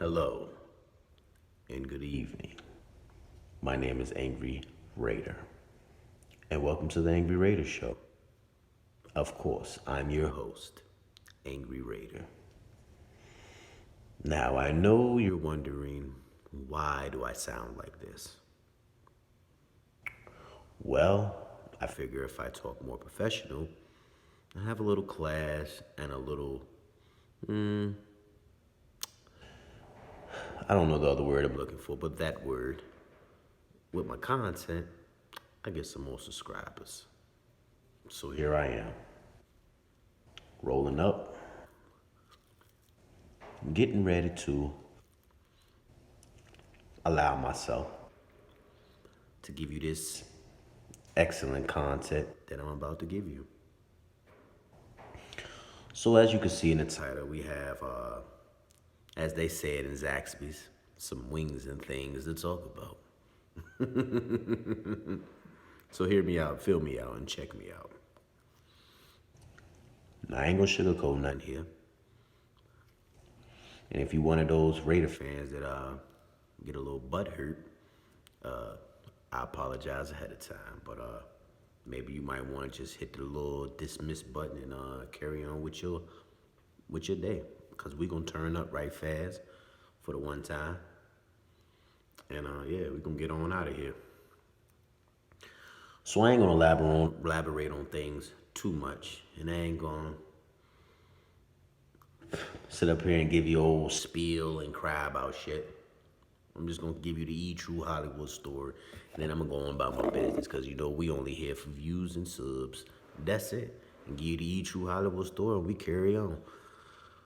Hello and good evening. My name is Angry Raider, and welcome to the Angry Raider Show. Of course, I'm your host, Angry Raider. Now, I know you're wondering, why do I sound like this? Well, I figure if I talk more professional, I have a little class and a little, I don't know the other word I'm looking for, but that word, with my content, I get some more subscribers. So here I am, rolling up, getting ready to allow myself to give you this excellent content that I'm about to give you. So as you can see in the title, we have, as they said in Zaxby's, some wings and things to talk about. So hear me out, feel me out, and check me out. Now, I ain't gonna sugarcoat nothing here. And if you one of those Raider fans that get a little butt hurt, I apologize ahead of time. But maybe you might want to just hit the little dismiss button and carry on with your day, cause we gonna turn up right fast for the one time, and yeah, we gonna get on out of here. So I ain't gonna elaborate on things too much, and I ain't gonna sit up here and give you old spiel and cry about shit. I'm just gonna give you the true Hollywood story, and then I'm gonna go on about my business, cause we only here for views and subs. That's it. And give you the true Hollywood story, and we carry on.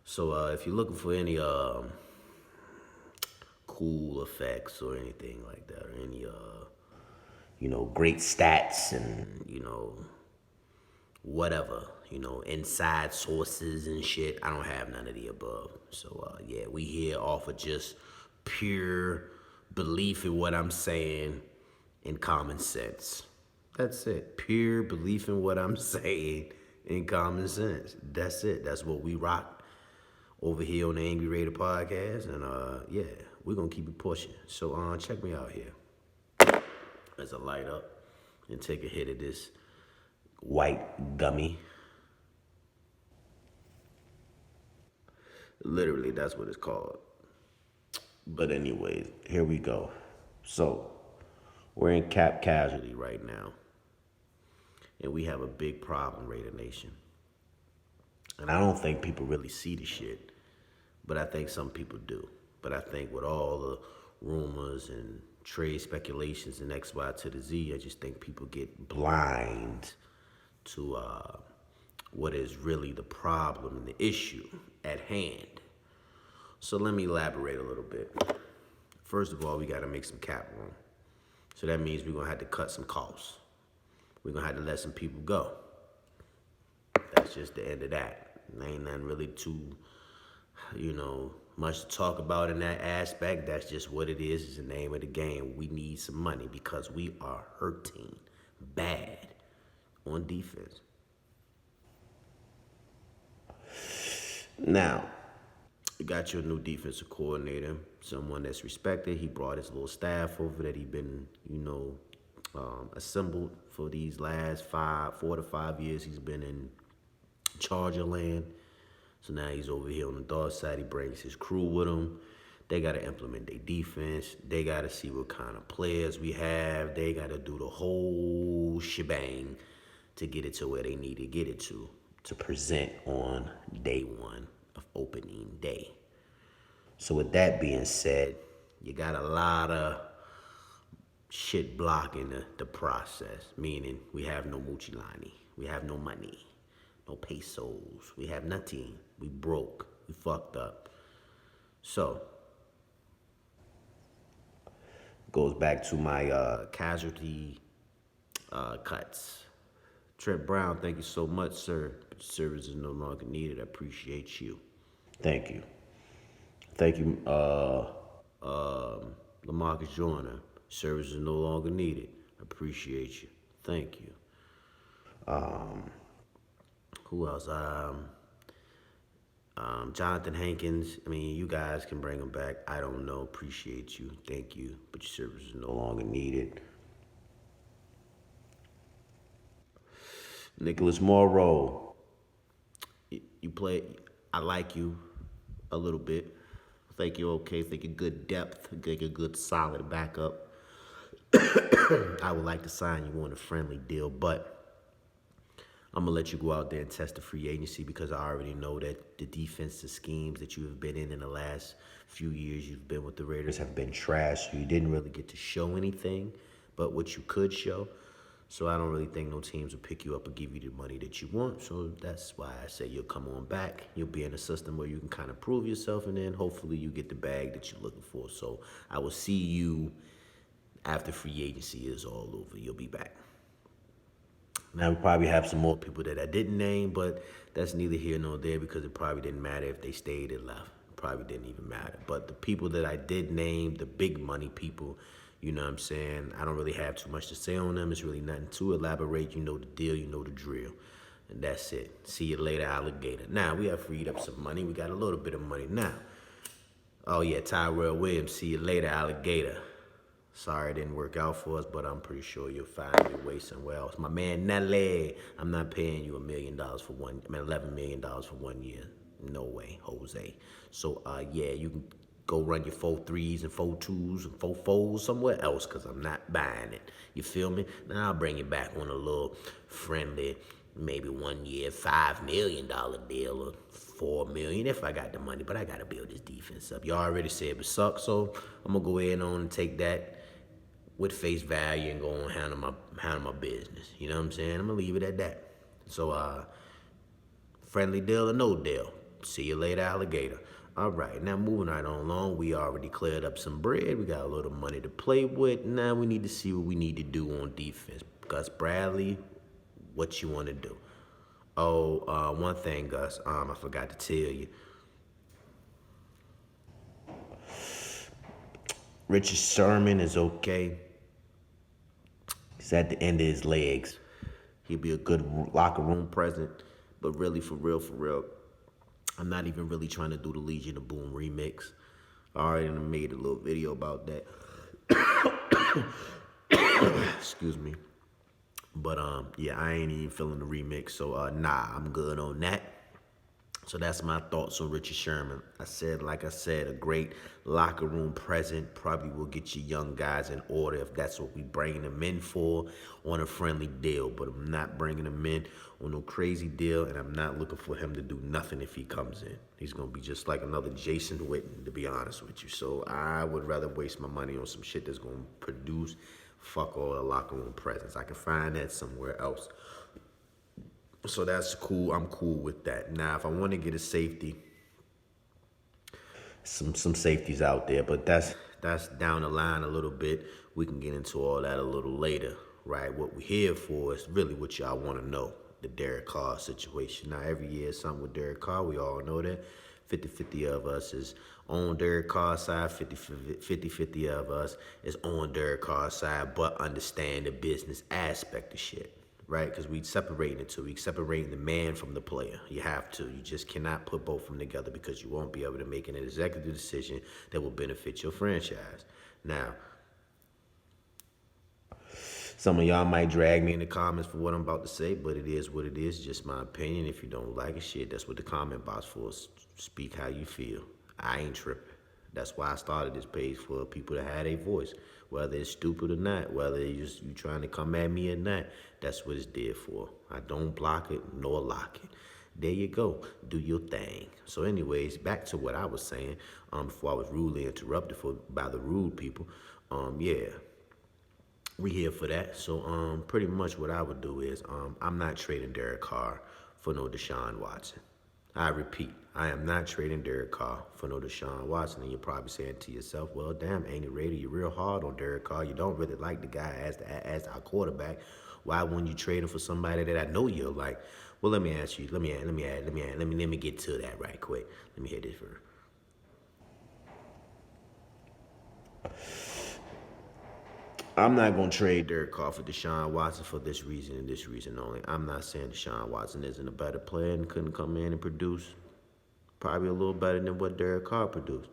So if you're looking for any cool effects or anything like that, or any great stats and whatever, inside sources and shit, I don't have none of the above. So yeah, we here off of just pure belief in what I'm saying and common sense. That's it. Pure belief in what I'm saying and common sense. That's it. That's what we rock over here on the Angry Raider podcast. And yeah, we're gonna keep it pushing. So check me out here. As I light up and take a hit of this white gummy. Literally, that's what it's called. But anyways, here we go. So, we're in cap casualty right now. And we have a big problem, Raider Nation. And I don't think people really see the shit, but I think some people do. But I think with all the rumors and trade speculations and X, Y to the Z, I just think people get blind to what is really the problem and the issue at hand. So let me elaborate a little bit. First of all, we got to make some cap room. So that means we're going to have to cut some costs. We're going to have to let some people go. That's just the end of that. There ain't nothing really too, much to talk about in that aspect. That's just what it is. It's the name of the game. We need some money because we are hurting bad on defense. Now, you got your new defensive coordinator, someone that's respected. He brought his little staff over that he been, assembled for these last 4 to 5 years. He's been in Charger land. So now he's over here on the dark side. He brings his crew with him. They got to implement their defense. They got to see what kind of players we have. They got to do the whole shebang to get it to where they need to get it to present on day one of opening day. So with that being said, you got a lot of shit blocking the process, meaning we have no Mucilani, we have no money, no pesos, we have nothing, we broke, we fucked up. So, goes back to my casualty cuts. Trent Brown, thank you so much, sir. But your service is no longer needed. I appreciate you. Thank you. Thank you, Lamarcus Joyner. Service is no longer needed. I appreciate you. Thank you. Who else? Jonathan Hankins, I mean, you guys can bring him back. I don't know. Appreciate you. Thank you. But your service is no longer needed. Nicholas Morrow, you play. I like you a little bit. I think you're okay. I think you're good depth. I think you're good solid backup. I would like to sign you on a friendly deal, but I'm gonna let you go out there and test the free agency because I already know that the defensive schemes that you have been in the last few years you've been with the Raiders have been trash. So you didn't really get to show anything, but what you could show. So I don't really think no teams will pick you up and give you the money that you want. So that's why I say you'll come on back. You'll be in a system where you can kind of prove yourself, and then hopefully you get the bag that you're looking for. So I will see you after free agency is all over. You'll be back. Now we probably have some more people that I didn't name, but that's neither here nor there because it probably didn't matter if they stayed or left. It probably didn't even matter. But the people that I did name, the big money people, you know what I'm saying? I don't really have too much to say on them. It's really nothing to elaborate. You know the deal, you know the drill. And that's it. See you later, alligator. Now we have freed up some money. We got a little bit of money now. Oh yeah, Tyrell Williams. See you later, alligator. Sorry it didn't work out for us, but I'm pretty sure you'll find your way somewhere else. My man Nelly, I'm not paying you $1 million for $11 million for 1 year. No way, Jose. So yeah, you can go run your 4 3s and 4 2s and 4 4s somewhere else because I'm not buying it. You feel me? Now I'll bring you back on a little friendly, maybe 1 year, $5 million deal or 4 million if I got the money, but I gotta build this defense up. You already said it sucks, so I'm gonna go ahead on and take that with face value and go on handle my business. You know what I'm saying? I'm gonna leave it at that. So friendly deal or no deal. See you later, alligator. All right, now moving right on along, we already cleared up some bread. We got a little money to play with. Now we need to see what we need to do on defense. Gus Bradley, what you want to do? Oh, one thing, Gus, I forgot to tell you. Richard Sherman is okay. He's at the end of his legs. He'd be a good locker room present, but really, for real, I'm not even really trying to do the Legion of Boom remix. I already made a little video about that. Excuse me. But yeah, I ain't even feeling the remix, so nah, I'm good on that. So that's my thoughts on Richard Sherman. Like I said, a great locker room present. Probably will get you young guys in order if that's what we bringing them in for on a friendly deal. But I'm not bringing him in on no crazy deal, and I'm not looking for him to do nothing if he comes in. He's going to be just like another Jason Witten, to be honest with you. So I would rather waste my money on some shit that's going to produce fuck all the locker room presence. I can find that somewhere else. So that's cool. I'm cool with that. Now, if I want to get a safety, some safeties out there, but that's down the line a little bit. We can get into all that a little later, right? What we're here for is really what y'all want to know, the Derek Carr situation. Now, every year is something with Derek Carr. We all know that. 50-50 of us is on Derek Carr's side, 50-50 of us is on Derek Carr's side, but understand the business aspect of shit. Right? Because we separating the two. We separating the man from the player. You have to. You just cannot put both of them together because you won't be able to make an executive decision that will benefit your franchise. Now, some of y'all might drag me in the comments for what I'm about to say, but it is what it is. Just my opinion. If you don't like it, shit, that's what the comment box for. Speak how you feel. I ain't tripping. That's why I started this page, for people to have a voice, whether it's stupid or not, whether you trying to come at me or not. That's what it's there for. I don't block it nor lock it. There you go. Do your thing. So, anyways, back to what I was saying before I was rudely interrupted by the rude people. Yeah, we here for that. So, pretty much what I would do is I'm not trading Derek Carr for no Deshaun Watson. I repeat, I am not trading Derek Carr for no Deshaun Watson. And you're probably saying to yourself, well, damn, ain't it Raider? You're real hard on Derek Carr. You don't really like the guy as our quarterback. Why wouldn't you trade him for somebody that I know you'll like? Well, let me ask you. Let me get to that right quick. Let me hit this first. I'm not going to trade Derek Carr for Deshaun Watson for this reason and this reason only. I'm not saying Deshaun Watson isn't a better player and couldn't come in and produce. probably a little better than what Derek Carr produced.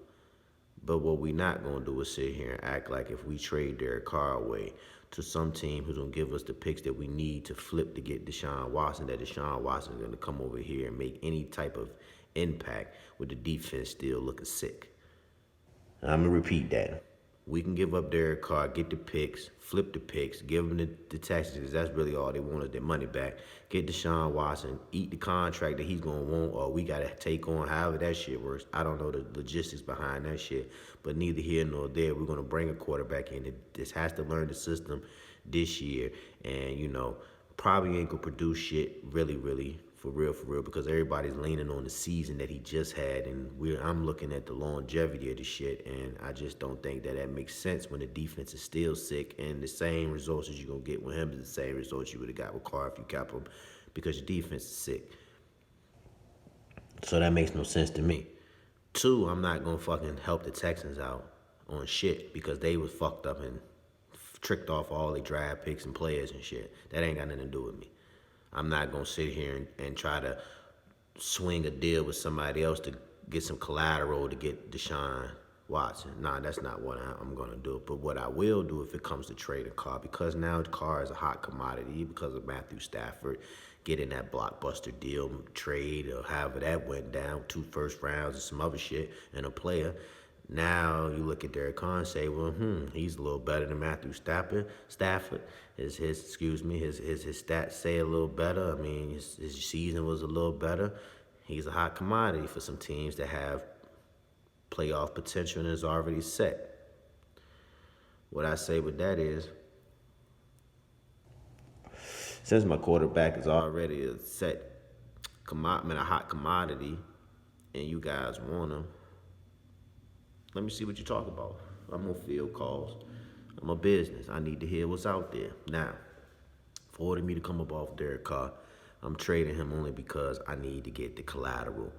But what we not gonna do is sit here and act like if we trade Derek Carr away to some team who's gonna give us the picks that we need to flip to get Deshaun Watson, that Deshaun Watson is gonna come over here and make any type of impact with the defense still looking sick. I'm gonna repeat that. We can give up Derek Carr, get the picks, flip the picks, give them the Texans. That's really all they want is their money back. Get Deshaun Watson, eat the contract that he's going to want, or we got to take on however that shit works. I don't know the logistics behind that shit, but neither here nor there. We're going to bring a quarterback in that this has to learn the system this year, and, probably ain't going to produce shit really for real, because everybody's leaning on the season that he just had, and I'm looking at the longevity of the shit, and I just don't think that makes sense when the defense is still sick, and the same results as you're going to get with him is the same results you would have got with Carr if you kept him, because your defense is sick. So that makes no sense to me. Two, I'm not going to fucking help the Texans out on shit, because they was fucked up and tricked off all their draft picks and players and shit. That ain't got nothing to do with me. I'm not going to sit here and try to swing a deal with somebody else to get some collateral to get Deshaun Watson. Nah, that's not what I'm going to do. But what I will do if it comes to trading Carr, because now Carr is a hot commodity because of Matthew Stafford getting that blockbuster deal trade or however that went down, 2 first rounds and some other shit and a player. Now you look at Derek Carr and say, well, he's a little better than Matthew Stafford. His stats say a little better. I mean, his season was a little better. He's a hot commodity for some teams that have playoff potential and is already set. What I say with that is, since my quarterback is already a hot commodity, and you guys want him, let me see what you talk about. I'm on field calls. I'm a business. I need to hear what's out there. Now, for order me to come up off Derek Carr, I'm trading him only because I need to get the collateral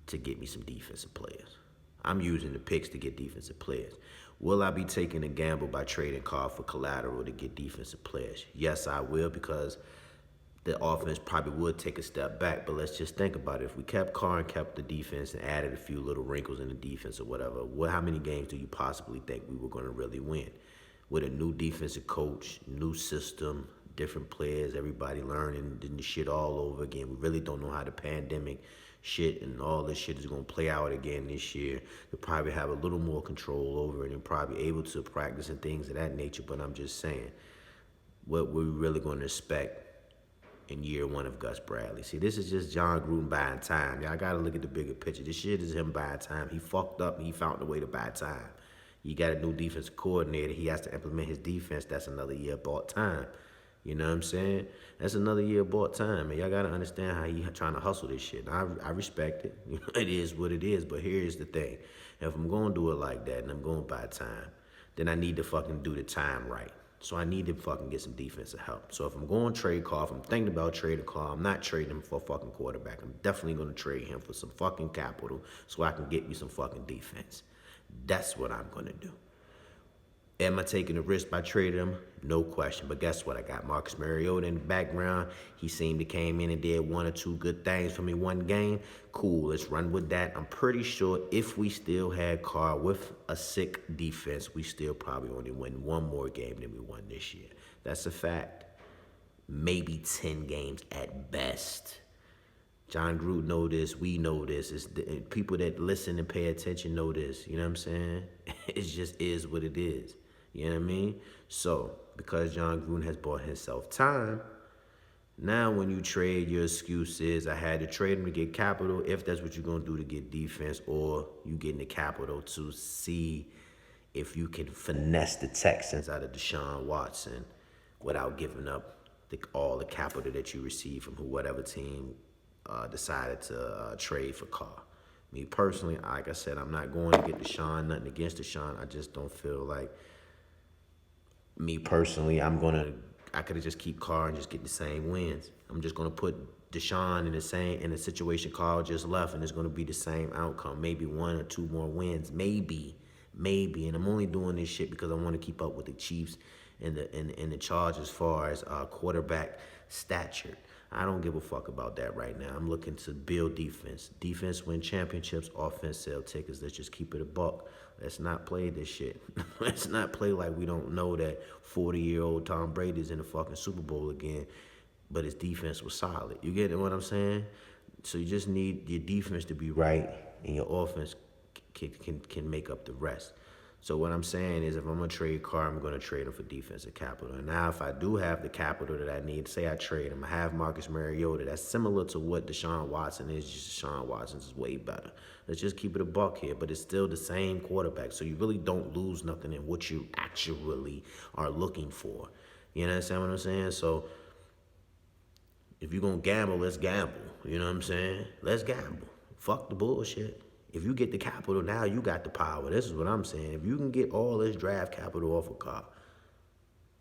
to get me some defensive players. I'm using the picks to get defensive players. Will I be taking a gamble by trading Carr for collateral to get defensive players? Yes, I will, because the offense probably would take a step back, but let's just think about it. If we kept Carr and kept the defense and added a few little wrinkles in the defense or whatever, how many games do you possibly think we were going to really win? With a new defensive coach, new system, different players, everybody learning the shit all over again. We really don't know how the pandemic shit and all this shit is going to play out again this year. They'll probably have a little more control over it and probably able to practice and things of that nature, but I'm just saying, what we're really going to expect in year 1 of Gus Bradley. See, this is just John Gruden buying time. Y'all got to look at the bigger picture. This shit is him buying time. He fucked up and he found a way to buy time. You got a new defensive coordinator. He has to implement his defense. That's another year bought time. You know what I'm saying? That's another year bought time. And y'all got to understand how he trying to hustle this shit. I respect it. It is what it is. But here's the thing. If I'm going to do it like that and I'm going to buy time, then I need to fucking do the time right. So I need to fucking get some defensive help. So if I'm going to trade Carr, if I'm thinking about trading Carr, I'm not trading him for a fucking quarterback. I'm definitely going to trade him for some fucking capital so I can get me some fucking defense. That's what I'm going to do. Am I taking a risk by trading him? No question. But guess what? I got Marcus Mariota in the background. He seemed to came in and did 1 or 2 good things for me one game. Cool, let's run with that. I'm pretty sure if we still had Carr with a sick defense, we still probably only win 1 more game than we won this year. That's a fact. Maybe 10 games at best. John Gruden know this. We know this. People that listen and pay attention know this. You know what I'm saying? It just is what it is. You know what I mean? So, because John Gruden has bought himself time, now when you trade, your excuse is, I had to trade him to get capital, if that's what you're going to do to get defense, or you getting the capital to see if you can finesse the Texans out of Deshaun Watson without giving up all the capital that you receive from whatever team decided to trade for Carr. Me personally, like I said, I'm not going to get Deshaun, nothing against Deshaun. I just don't feel like, me personally, I could have just keep Carr and just get the same wins. I'm just gonna put Deshaun in the situation Carr just left, and it's gonna be the same outcome. Maybe 1 or 2 more wins, maybe. And I'm only doing this shit because I want to keep up with the Chiefs and the Chargers as far as quarterback stature. I don't give a fuck about that right now. I'm looking to build defense. Defense win championships, offense sell tickets. Let's just keep it a buck. Let's not play this shit. Let's not play like we don't know that 40-year-old Tom Brady's in the fucking Super Bowl again, but his defense was solid. You get what I'm saying? So you just need your defense to be right, and your offense can make up the rest. So what I'm saying is, if I'm gonna trade Carr, I'm gonna trade him for defensive capital. And now, if I do have the capital that I need, say I trade him, I have Marcus Mariota. That's similar to what Deshaun Watson is. Just Deshaun Watson's is way better. Let's just keep it a buck here, but it's still the same quarterback. So you really don't lose nothing in what you actually are looking for. You understand what I'm saying? So if you're gonna gamble, let's gamble. You know what I'm saying? Let's gamble. Fuck the bullshit. If you get the capital, now you got the power. This is what I'm saying. If you can get all this draft capital off of Carr,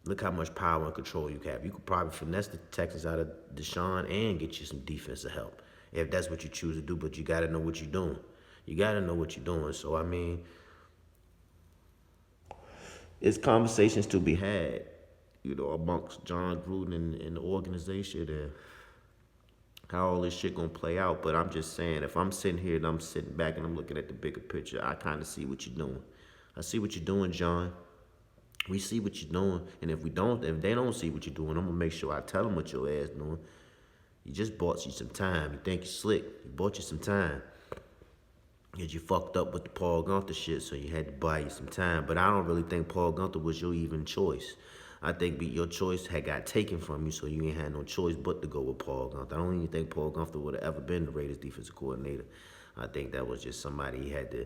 look how much power and control you have. You could probably finesse the Texans out of Deshaun and get you some defensive help, if that's what you choose to do. But you got to know what you're doing. You got to know what you're doing. So, I mean, it's conversations to be had, amongst John Gruden and the organization and how all this shit gonna play out. But I'm just saying, if I'm sitting here and I'm sitting back and I'm looking at the bigger picture, I kind of see what you're doing. I see what you're doing, John. We see what you're doing, and if they don't see what you're doing, I'm gonna make sure I tell them what your ass doing. You just bought you some time. You think you're slick. You bought you some time. Because you fucked up with the Paul Gunther shit, so you had to buy you some time. But I don't really think Paul Gunther was your even choice. I think your choice had got taken from you, so you ain't had no choice but to go with Paul Gunther. I don't even think Paul Gunther would have ever been the Raiders defensive coordinator. I think that was just somebody he had to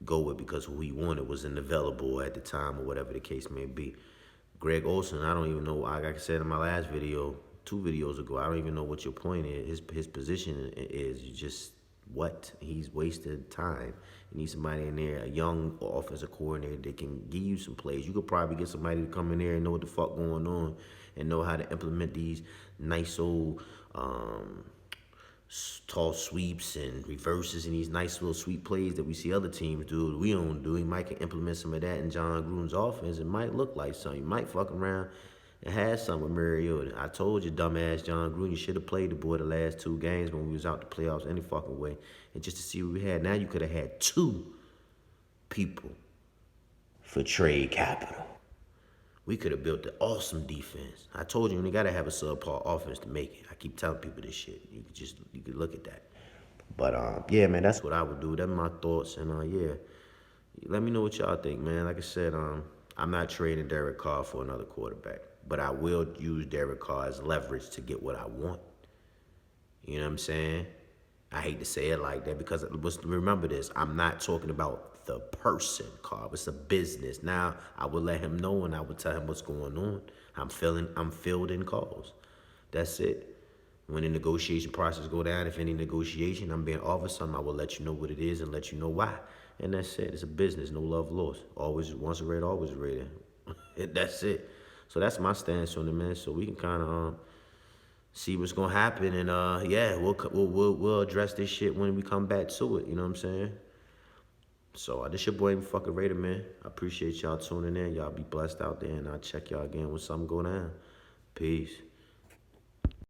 go with because who he wanted wasn't available at the time or whatever the case may be. Greg Olsen, I don't even know, like I said in my last video, 2 videos ago, I don't even know what your point is. His position is just what? He's wasted time. You need somebody in there, a young offensive coordinator that can give you some plays. You could probably get somebody to come in there and know what the fuck going on and know how to implement these nice old tall sweeps and reverses and these nice little sweep plays that we see other teams do that we don't do. He might can implement some of that in John Gruden's offense. It might look like something. You might fuck around and had something with Mariota. I told you, dumbass John Gruden, you should have played the boy the last 2 games when we was out the playoffs any fucking way. And just to see what we had. Now you could have had 2 people for trade capital. We could have built an awesome defense. I told you, you got to have a subpar offense to make it. I keep telling people this shit. You could look at that. But, yeah, man, that's what I would do. That's my thoughts. And, yeah, let me know what y'all think, man. Like I said, I'm not trading Derek Carr for another quarterback. But I will use Derek Carr as leverage to get what I want. You know what I'm saying? I hate to say it like that because remember this, I'm not talking about the person, Carr. It's a business. Now, I will let him know and I will tell him what's going on. I'm fielding calls. That's it. When the negotiation process go down, if any negotiation, I'm being offered something, I will let you know what it is and let you know why. And that's it. It's a business. No love lost. Always once a Raider, always a Raider. That's it. So that's my stance on it, man. So we can kind of see what's gonna happen, and yeah, we'll address this shit when we come back to it. You know what I'm saying? So this your boy, fucking Raider, man. I appreciate y'all tuning in. Y'all be blessed out there, and I'll check y'all again when something go down. Peace.